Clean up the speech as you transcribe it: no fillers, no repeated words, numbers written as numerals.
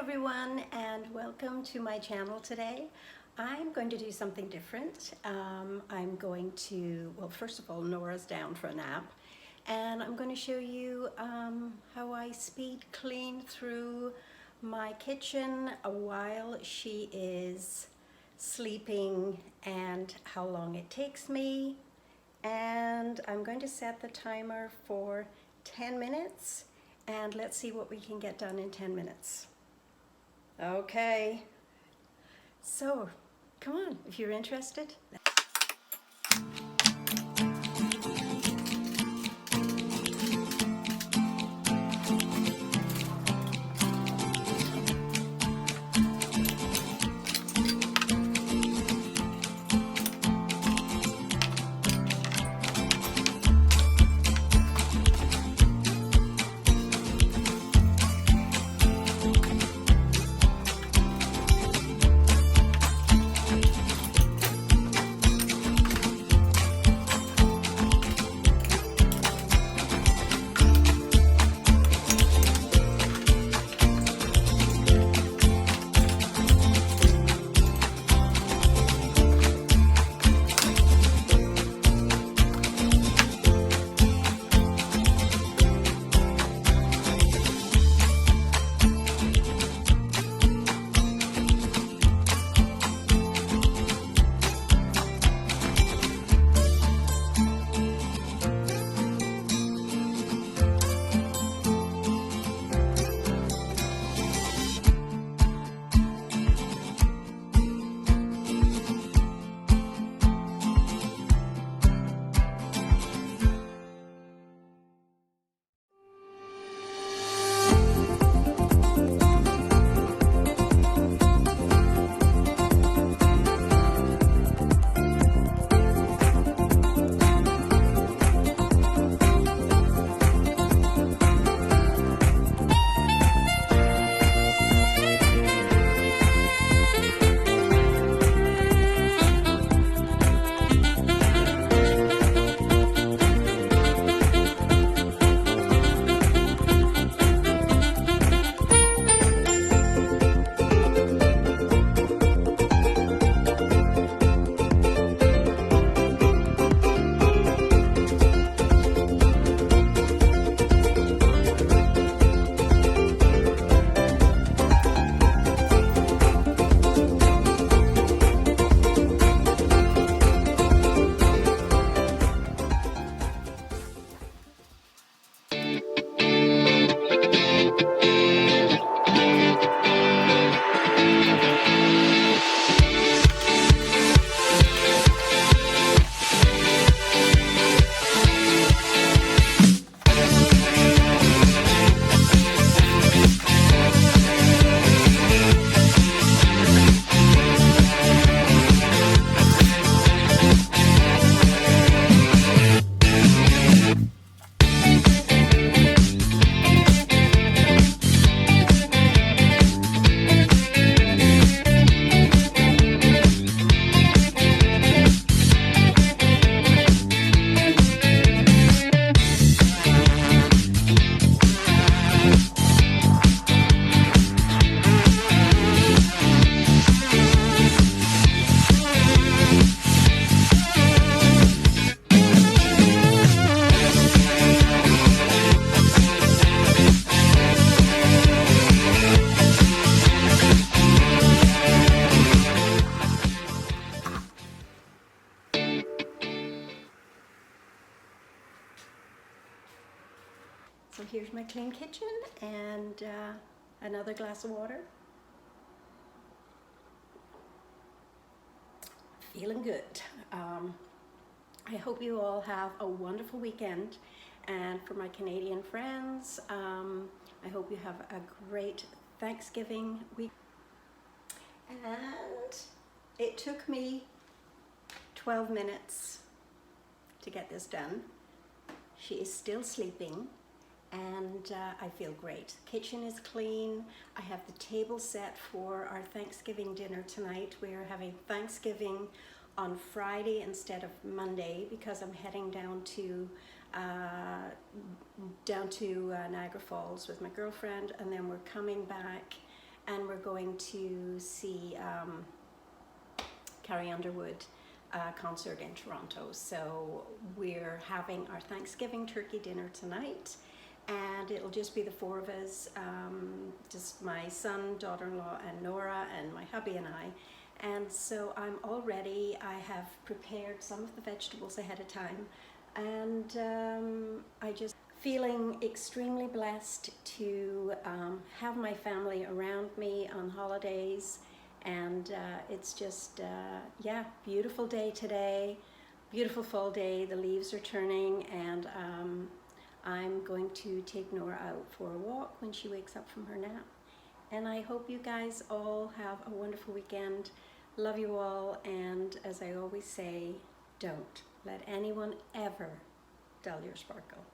everyone, and welcome to my channel today. I'm going to do something different. I'm going to, well, first of all, Nora's down for a nap, and I'm going to show you how I speed clean through my kitchen while she is sleeping and how long it takes me. And I'm going to set the timer for 10 minutes and let's see what we can get done in 10 minutes. Okay, so come on, if you're interested. So here's my clean kitchen and another glass of water. Feeling good. I hope you all have a wonderful weekend, and for my Canadian friends, I hope you have a great Thanksgiving week. And it took me 12 minutes to get this done. She is still sleeping. And I feel great. The kitchen is clean. I have the table set for our Thanksgiving dinner tonight. We are having Thanksgiving on Friday instead of Monday because I'm heading down to Niagara Falls with my girlfriend, and then we're coming back and we're going to see Carrie Underwood concert in Toronto. So we're having our Thanksgiving turkey dinner tonight, and it'll just be the four of us, just my son, daughter-in-law, and Nora, and my hubby and I. And so I'm all ready. I have prepared some of the vegetables ahead of time, and I just feeling extremely blessed to have my family around me on holidays. And it's just, yeah, beautiful day today, beautiful fall day. The leaves are turning, and I'm going to take Nora out for a walk when she wakes up from her nap. And I hope you guys all have a wonderful weekend. Love you all, and as I always say, don't let anyone ever dull your sparkle.